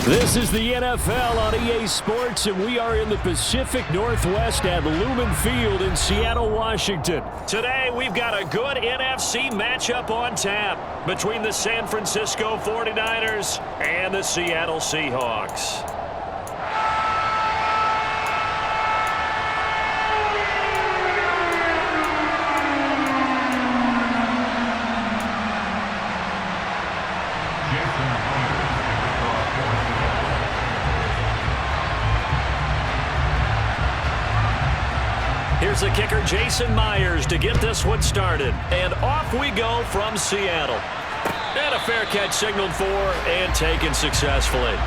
This is the NFL on EA Sports, and we are in the Pacific Northwest at Lumen Field in Seattle, Washington. Today, we've got a good NFC matchup on tap between the San Francisco 49ers and the Seattle Seahawks. Here's the kicker, Jason Myers, to get this one started. And off we go from Seattle. And a fair catch signaled for and taken successfully.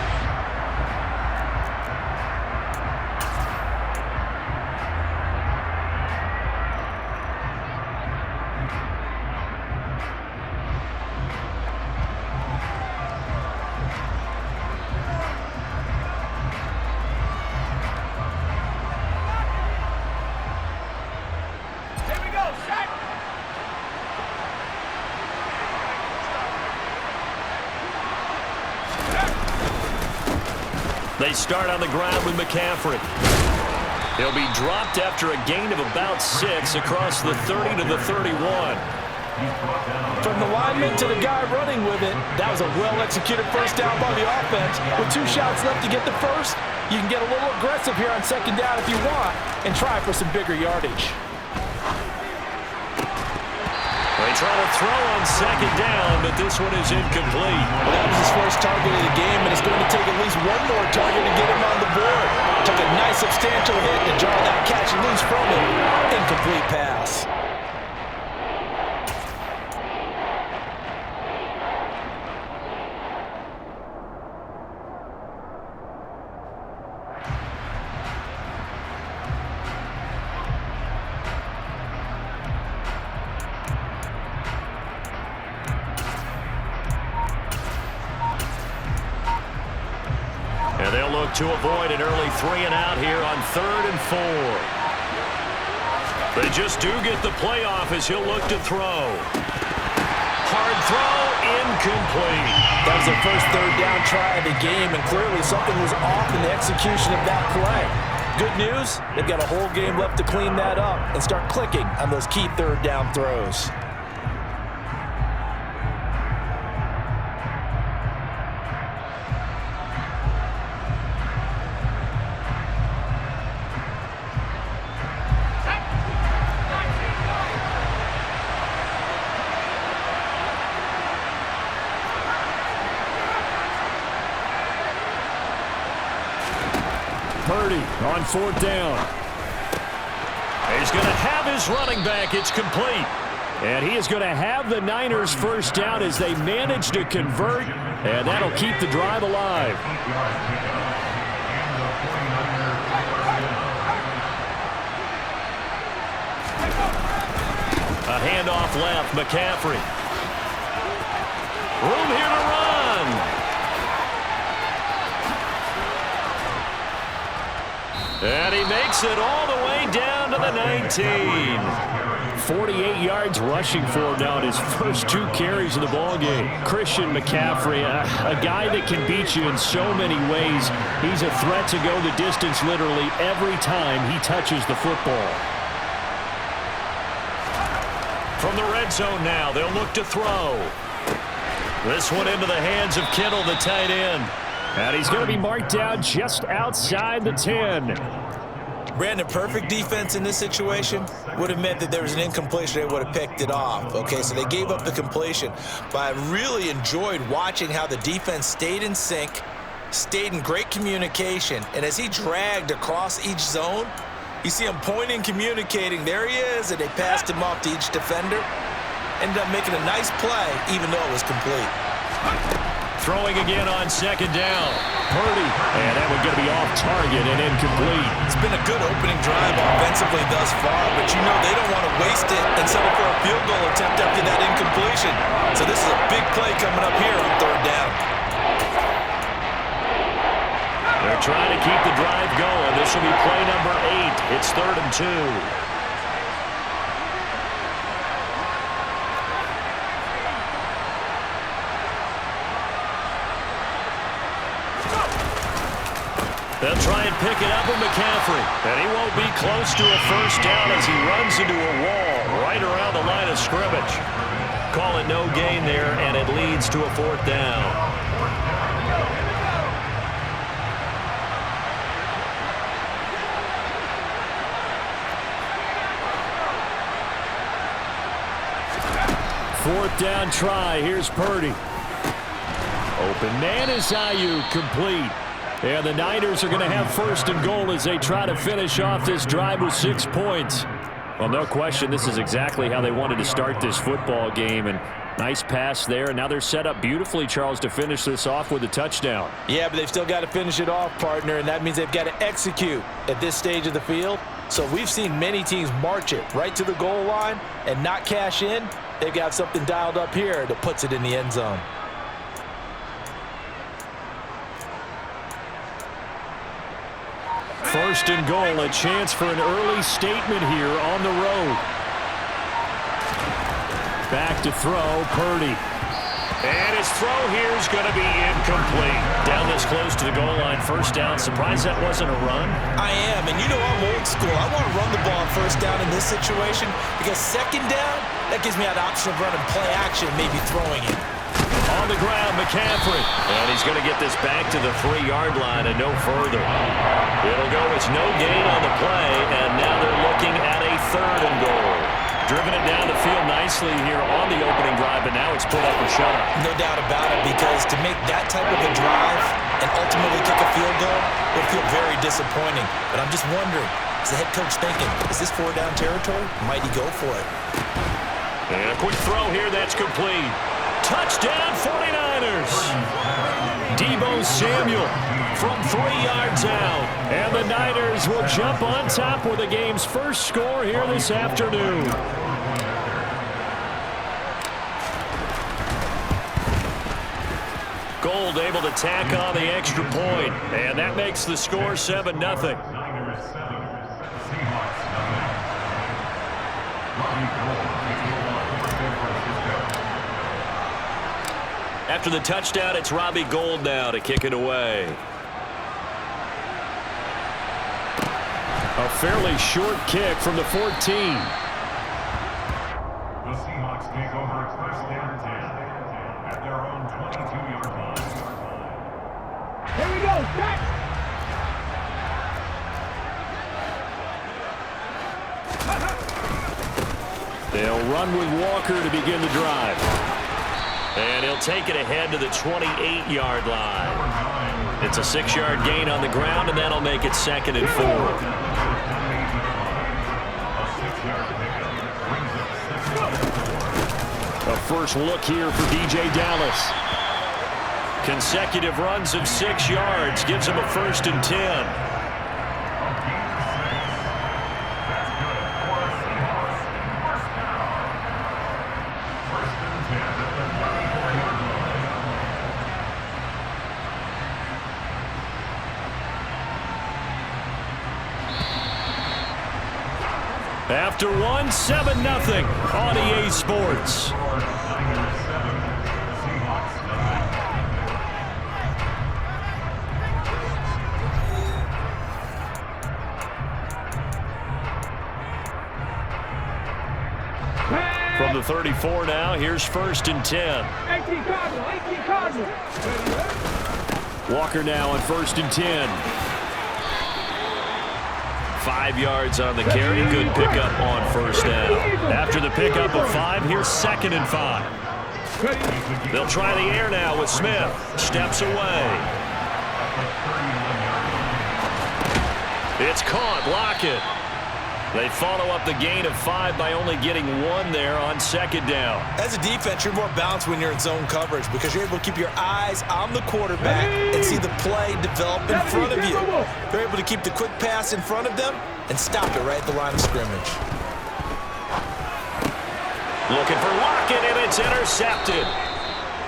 They start on the ground with McCaffrey. He'll be dropped after a gain of about 6 across the 30 to the 31. From the lineman to the guy running with it, that was a well-executed first down by the offense. With 2 shots left to get the first, you can get a little aggressive here on second down if you want and try for some bigger yardage. They try to throw on second down, but this one is incomplete. Well, that was his first target of the game, and it's going to take at least one more target to get him on the board. Took a nice substantial hit to jar that catch loose from him. Incomplete pass. And they'll look to avoid an early 3-and-out here on 3rd and 4. They just do get the playoff as he'll look to throw. Hard throw, incomplete. That was their first third down try of the game, and clearly something was off in the execution of that play. Good news, they've got a whole game left to clean that up and start clicking on those key third down throws. Purdy on 4th down. He's going to have his running back. It's complete. And he is going to have the Niners first down as they manage to convert, and that'll keep the drive alive. A handoff left, McCaffrey. Room here to run. And he makes it all the way down to the 19. 48 yards rushing for him now in his first 2 carries of the ballgame. Christian McCaffrey, a guy that can beat you in so many ways. He's a threat to go the distance literally every time he touches the football. From the red zone now, they'll look to throw. This one into the hands of Kittle, the tight end. And he's going to be marked down just outside the 10. Brandon, perfect defense in this situation would have meant that there was an incompletion. They would have picked it off. Okay, so they gave up the completion. But I really enjoyed watching how the defense stayed in sync, stayed in great communication. And as he dragged across each zone, you see him pointing, communicating. There he is, and they passed him off to each defender. Ended up making a nice play, even though it was complete. Throwing again on second down. Purdy. And that one going to be off target and incomplete. It's been a good opening drive offensively thus far, but you know they don't want to waste it and settle for a field goal attempt after that incompletion. So this is a big play coming up here on 3rd down. They're trying to keep the drive going. This will be play number 8. It's 3rd and 2. They'll try and pick it up with McCaffrey. And he won't be close to a first down as he runs into a wall right around the line of scrimmage. Call it no gain there, and it leads to a 4th down. Fourth down try. Here's Purdy. Open man is Ayuk, complete. And the Niners are going to have 1st and goal as they try to finish off this drive with 6 points. Well, no question, this is exactly how they wanted to start this football game. And nice pass there. And now they're set up beautifully, Charles, to finish this off with a touchdown. Yeah, but they've still got to finish it off, partner. And that means they've got to execute at this stage of the field. So we've seen many teams march it right to the goal line and not cash in. They've got something dialed up here that puts it in the end zone. First and goal, a chance for an early statement here on the road. Back to throw, Purdy. And his throw here is going to be incomplete. Down this close to the goal line, first down. Surprised that wasn't a run? I am, and you know I'm old school. I want to run the ball on first down in this situation because second down, that gives me that option of running play action, maybe throwing it. On the ground, McCaffrey. And he's going to get this back to the 3-yard line and no further. It'll go as no gain on the play, and now they're looking at a 3rd and goal. Driven it down the field nicely here on the opening drive, but now it's put up or shut up. No doubt about it, because to make that type of a drive and ultimately kick a field goal would feel very disappointing. But I'm just wondering, is the head coach thinking, is this 4-down territory? Might he go for it? And a quick throw here, that's complete. Touchdown 49ers. Deebo Samuel from 3 yards out. And the Niners will jump on top with the game's first score here this afternoon. Gold able to tack on the extra point. And that makes the score 7-0. After the touchdown, it's Robbie Gould now to kick it away. A fairly short kick from the 14. The Seahawks take over first and 10 at their own 22-yard line. Here we go, back! They'll run with Walker to begin the drive. And he'll take it ahead to the 28-yard line. It's a 6-yard gain on the ground, and that'll make it 2nd and 4. A first look here for DJ Dallas. Consecutive runs of 6 yards gives him a 1st and 10. After one, 7-0 on EA Sports. From the 34 now, here's 1st and 10. 18 Cardinal. Walker now on 1st and 10. 5 yards on the carry. Good pickup on first down. After the pickup of 5, here's 2nd and 5. They'll try the air now with Smith. Steps away. It's caught. Lockett. They follow up the gain of 5 by only getting 1 there on 2nd down. As a defense, you're more balanced when you're in zone coverage because you're able to keep your eyes on the quarterback and see the play develop in front of you. They're able to keep the quick pass in front of them and stop it right at the line of scrimmage. Looking for Lockett, and it's intercepted.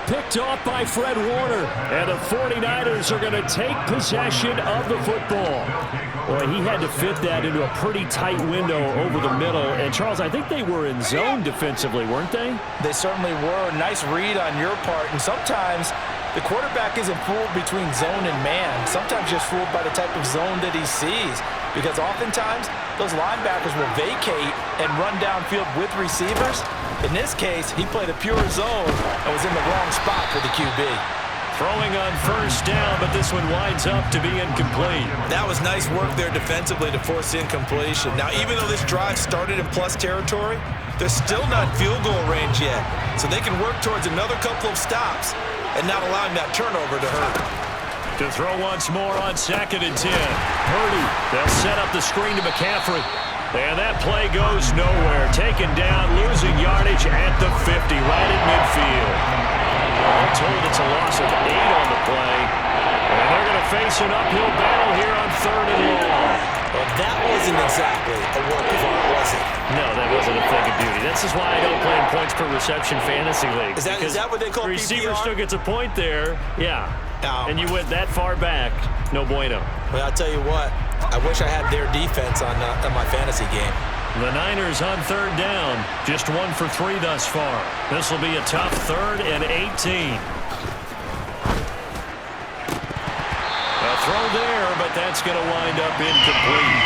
Picked off by Fred Warner. And the 49ers are going to take possession of the football. Boy, he had to fit that into a pretty tight window over the middle. And, Charles, I think they were in zone defensively, weren't they? They certainly were. Nice read on your part. And sometimes The quarterback isn't fooled between zone and man. Sometimes just fooled by the type of zone that he sees. Because oftentimes, those linebackers will vacate and run downfield with receivers. In this case, he played a pure zone and was in the wrong spot for the QB. Throwing on first down, but this one winds up to be incomplete. That was nice work there defensively to force incompletion. Now, even though this drive started in plus territory, they're still not field goal range yet. So they can work towards another couple of stops and not allowing that turnover to hurt. To throw once more on 2nd and 10. Purdy, they'll set up the screen to McCaffrey. And that play goes nowhere. Taken down, losing yardage at the 50, right at midfield. I'm told it's a loss of 8 on the play. And they're going to face an uphill battle here on 3rd and long. Well, that wasn't exactly a work of art, was it? No, that wasn't a thing of beauty. This is why I don't play in points per reception fantasy league. Is that what they call the receiver PPR? still gets a point there. Yeah. And you went that far back. No bueno. Well, I'll tell you what. I wish I had their defense on my fantasy game. The Niners on 3rd down. Just 1 for 3 thus far. This will be a tough 3rd and 18. A throw there, but that's going to wind up incomplete.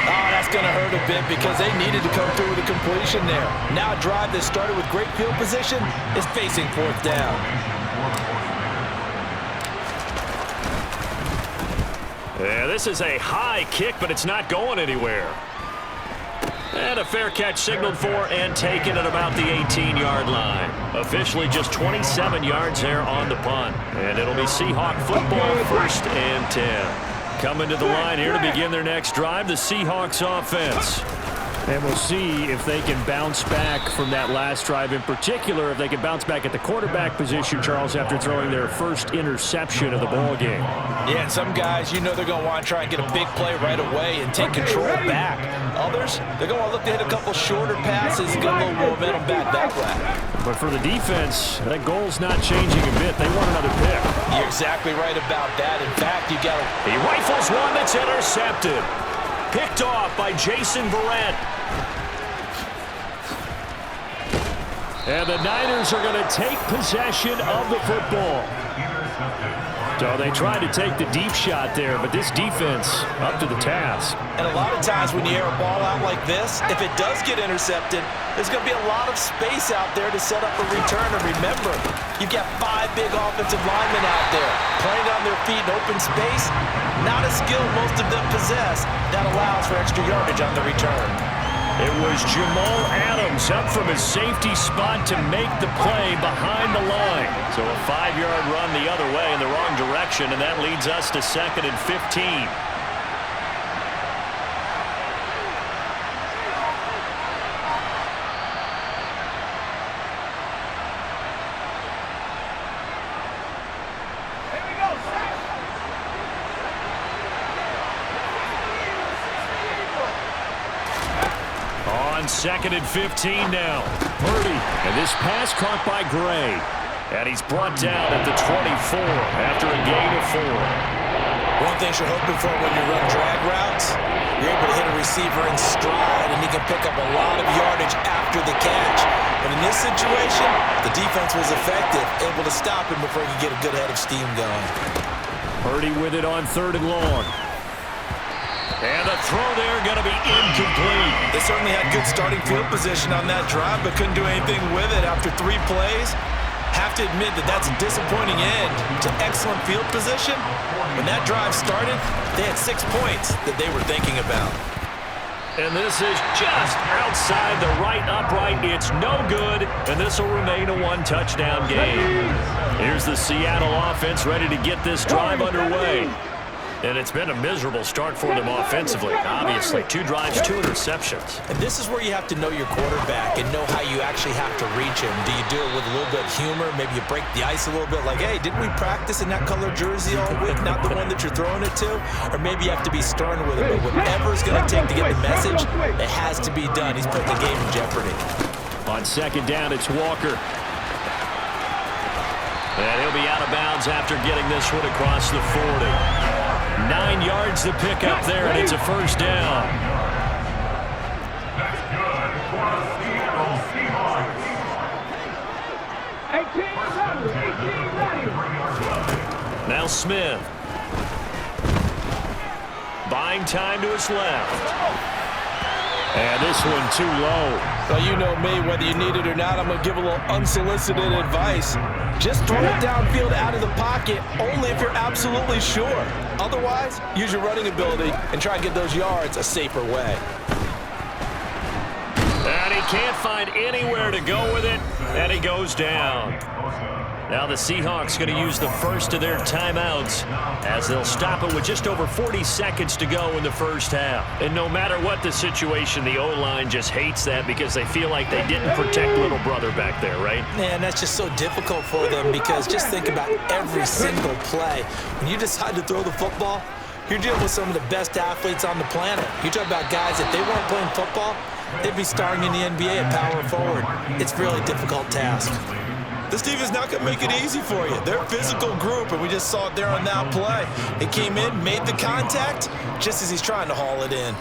Oh, that's going to hurt a bit because they needed to come through with a completion there. Now a drive that started with great field position is facing 4th down. Yeah, this is a high kick, but it's not going anywhere. And a fair catch signaled for and taken at about the 18-yard line. Officially just 27 yards there on the punt. And it'll be Seahawk football, 1st and 10. Coming to the line here to begin their next drive, the Seahawks offense. And we'll see if they can bounce back from that last drive. In particular, if they can bounce back at the quarterback position, Charles, after throwing their first interception of the ball game. Yeah, and some guys, you know they're going to want to try and get a big play right away and take control back. Others, they're going to want to look to hit a couple shorter passes and get a little momentum back that way. But for the defense, that goal's not changing a bit. They want another pick. You're exactly right about that. In fact, you got to... He rifles one that's intercepted. Picked off by Jason Verrett. And the Niners are going to take possession of the football. So they tried to take the deep shot there, but this defense up to the task. And a lot of times when you air a ball out like this, if it does get intercepted, there's going to be a lot of space out there to set up a return. And remember, you've got 5 big offensive linemen out there playing on their feet in open space. Not a skill most of them possess that allows for extra yardage on the return. It was Jamal Adams up from his safety spot to make the play behind the line. So a 5-yard run the other way in the wrong direction, and that leads us to 2nd and 15. On 2nd and 15 now. Purdy, and this pass caught by Gray. And he's brought down at the 24 after a gain of 4. One thing you're hoping for when you run drag routes, you're able to hit a receiver in stride, and he can pick up a lot of yardage after the catch. But in this situation, the defense was effective, able to stop him before he could get a good head of steam going. Purdy with it on 3rd and long. And the throw there going to be incomplete. They certainly had good starting field position on that drive, but couldn't do anything with it after 3 plays. Have to admit that that's a disappointing end to excellent field position. When that drive started, they had 6 points that they were thinking about. And this is just outside the right upright. It's no good, and this will remain a 1-touchdown game. Here's the Seattle offense ready to get this drive underway. And it's been a miserable start for them offensively. Obviously, 2 drives, 2 interceptions. And this is where you have to know your quarterback and know how you actually have to reach him. Do you do it with a little bit of humor? Maybe you break the ice a little bit like, hey, didn't we practice in that color jersey all week, not the one that you're throwing it to? Or maybe you have to be stern with him. But whatever it's going to take to get the message, it has to be done. He's put the game in jeopardy. On 2nd down, it's Walker. And he'll be out of bounds after getting this one across the 40. 9 yards to pick up there, and it's a 1st down. That's good for the Seattle Seahawks. 18 ready. Now Smith. Buying time to his left. And this one too low. Well, you know me, whether you need it or not, I'm going to give a little unsolicited advice. Just throw it downfield out of the pocket, only if you're absolutely sure. Otherwise, use your running ability and try and get those yards a safer way. And he can't find anywhere to go with it, and he goes down. Now the Seahawks going to use the first of their timeouts as they'll stop it with just over 40 seconds to go in the first half. And no matter what the situation, the O-line just hates that because they feel like they didn't protect little brother back there, right? Man, that's just so difficult for them because just think about every single play. When you decide to throw the football, you're dealing with some of the best athletes on the planet. You talk about guys, if they weren't playing football, they'd be starring in the NBA at power forward. It's a really difficult task. This defense not going to make it easy for you. They're a physical group, and we just saw it there on that play. It came in, made the contact, just as he's trying to haul it in.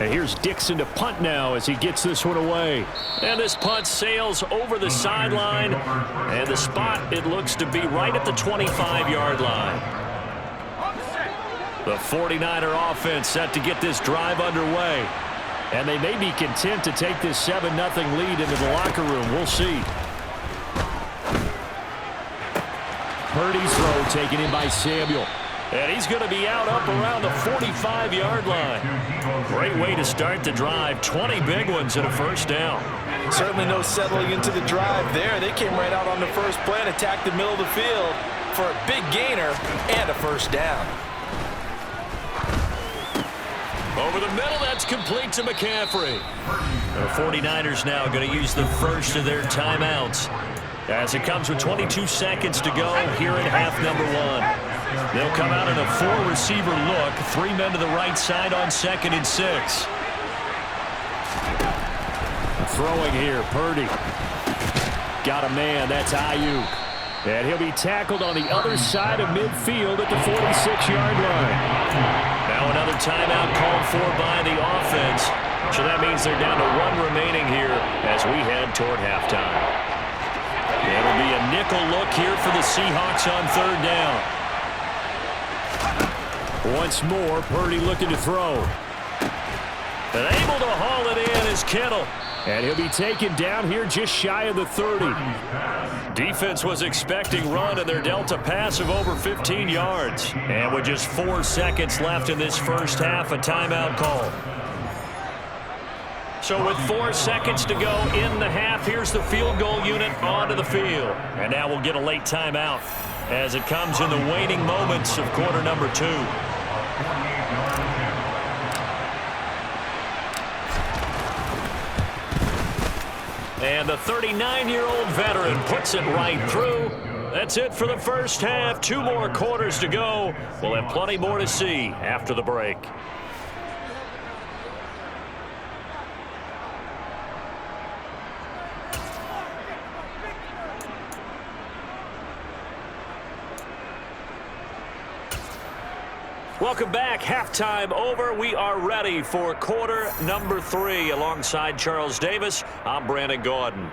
And here's Dixon to punt now as he gets this one away. And this punt sails over the sideline. And the spot, it looks to be right at the 25-yard line. The 49er offense set to get this drive underway. And they may be content to take this 7-0 lead into the locker room. We'll see. Purdy's throw taken in by Samuel. And he's going to be out up around the 45-yard line. Great way to start the drive. 20 big ones and a first down. Certainly no settling into the drive there. They came right out on the first play and attacked the middle of the field for a big gainer and a first down. Over the middle, that's complete to McCaffrey. The 49ers now going to use the first of their timeouts as it comes with 22 seconds to go here in half number one. They'll come out in a 4-receiver look, 3 men to the right side on 2nd and 6. Throwing here, Purdy. Got a man, that's Ayuk. And he'll be tackled on the other side of midfield at the 46-yard line. Now another timeout called for by the offense. So that means they're down to 1 remaining here as we head toward halftime. It'll be a nickel look here for the Seahawks on 3rd down. Once more, Purdy looking to throw. And able to haul it in is Kittle. And he'll be taken down here just shy of the 30. Defense was expecting run, and they're dealt a pass of over 15 yards. And with just 4 seconds left in this first half, a timeout call. So with 4 seconds to go in the half, here's the field goal unit onto the field. And now we'll get a late timeout as it comes in the waning moments of quarter number 2. And the 39-year-old veteran puts it right through. That's it for the first half. 2 more quarters to go. We'll have plenty more to see after the break. Welcome back. Halftime over. We are ready for quarter number 3. Alongside Charles Davis, I'm Brandon Gordon.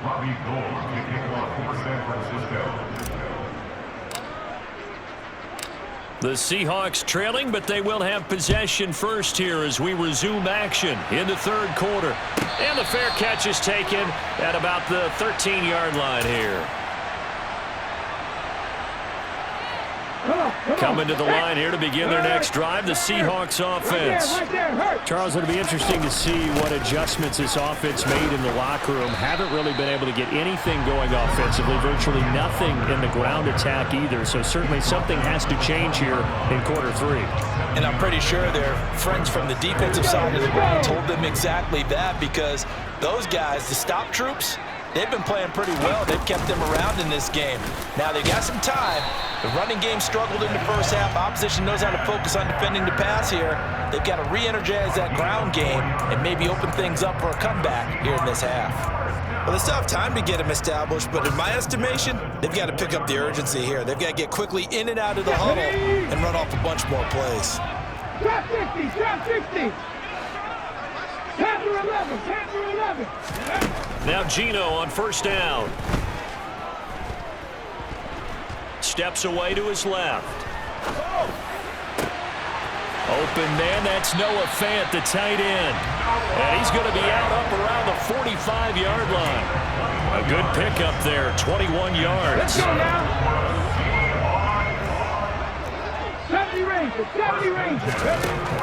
Robbie Gould kicking off for San Francisco. The Seahawks trailing, but they will have possession first here as we resume action in the 3rd quarter. And the fair catch is taken at about the 13-yard line here. Coming to the line here to begin their next drive, the Seahawks offense. Charles, it'll be interesting to see what adjustments this offense made in the locker room. Haven't really been able to get anything going offensively, virtually nothing in the ground attack either. So certainly something has to change here in quarter 3. And I'm pretty sure their friends from the defensive side of the ball told them exactly that, because those guys, the stop troops, they've been playing pretty well. They've kept them around in this game. Now they've got some time. The running game struggled in the first half. Opposition knows how to focus on defending the pass here. They've got to re-energize that ground game and maybe open things up for a comeback here in this half. Well, they still have time to get them established, but in my estimation, they've got to pick up the urgency here. They've got to get quickly in and out of the huddle and run off a bunch more plays. Trap 60, trap 60. Panther 11, Panther 11. Now Gino on first down. Steps away to his left. Open man, that's Noah Fant, the tight end. And he's going to be out up around the 45-yard line. A good pickup there, 21 yards. Let's go now. 70 Rangers, 70 Rangers.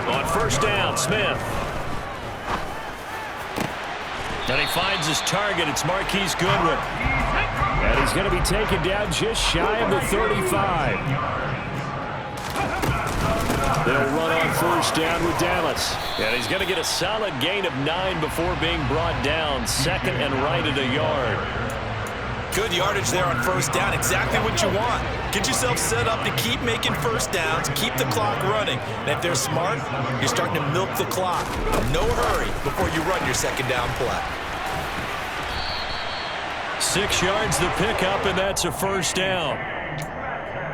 On first down, Smith. And he finds his target. It's Marquise Goodwin. And he's going to be taken down just shy of the 35. They'll run on first down with Dallas. And he's going to get a solid gain of 9 before being brought down. Second and right at a yard. Good yardage there on first down. Exactly what you want. Get yourself set up to keep making first downs, keep the clock running. And if they're smart, you're starting to milk the clock. No hurry before you run your second down play. 6 yards the pickup, and that's a first down.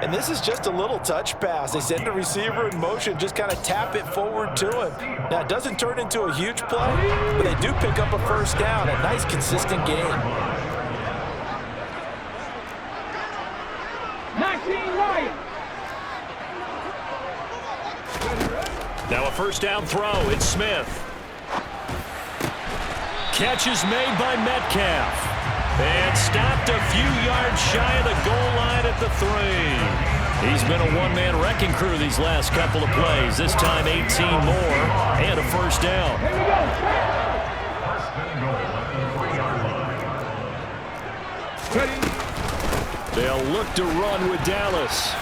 And this is just a little touch pass. They send the receiver in motion, just kind of tap it forward to him. Now, it doesn't turn into a huge play, but they do pick up a first down, a nice, consistent gain. 19 Lions. Now a first down throw. It's Smith. Catch is made by Metcalf. And stopped a few yards shy of the goal line at the 3. He's been a one-man wrecking crew these last couple of plays. This time 18 more and a first down. Here we go. Ready? They'll look to run with Dallas.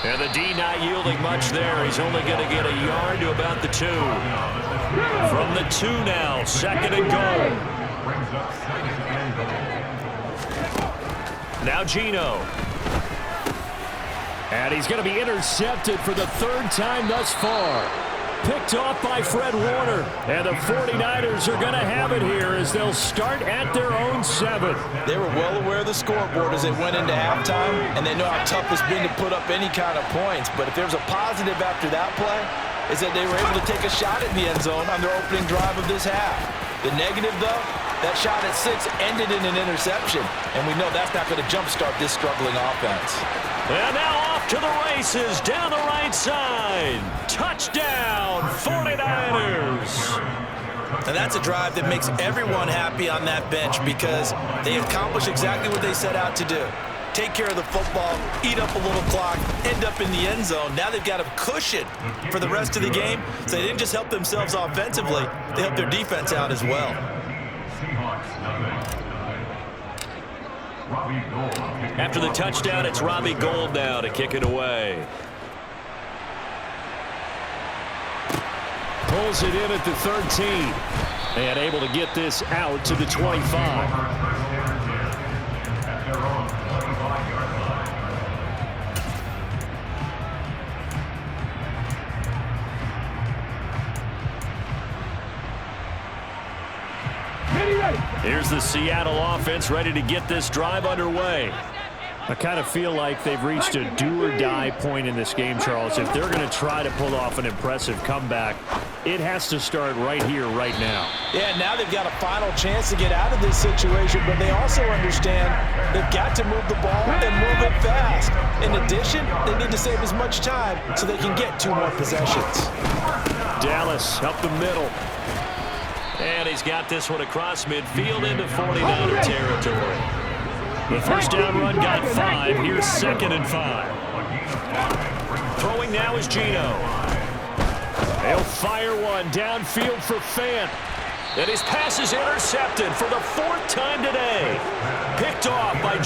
And the D not yielding much there. He's only going to get a yard to about the 2. From the 2 now, second and goal. Now Gino. And he's going to be intercepted for the 3rd time thus far. Picked off by Fred Warner. And the 49ers are going to have it here as they'll start at their own 7. They were well aware of the scoreboard as they went into halftime, and they know how tough it's been to put up any kind of points. But if there's a positive after that play, is that they were able to take a shot at the end zone on their opening drive of this half. The negative, though, that shot at 6 ended in an interception, and we know that's not going to jumpstart this struggling offense. And now off to the races down the right side. Touchdown, 49ers. And that's a drive that makes everyone happy on that bench because they accomplish exactly what they set out to do. Take care of the football, eat up a little clock, end up in the end zone. Now they've got a cushion for the rest of the game, so they didn't just help themselves offensively, they helped their defense out as well. After the touchdown, it's Robbie Gould now to kick it away. Pulls it in at the 13. And able to get this out to the 25. Here's the Seattle offense ready to get this drive underway. I kind of feel like they've reached a do-or-die point in this game, Charles. If they're going to try to pull off an impressive comeback, it has to start right here, right now. Yeah, now they've got a final chance to get out of this situation, but they also understand they've got to move the ball and move it fast. In addition, they need to save as much time so they can get 2 more possessions. Dallas up the middle. And he's got this one across midfield into 49er territory. The first down run got 5. Here's 2nd and 5. Throwing now is Gino. They'll fire one downfield for Fant. And his pass is intercepted for the 4th time today. Picked off by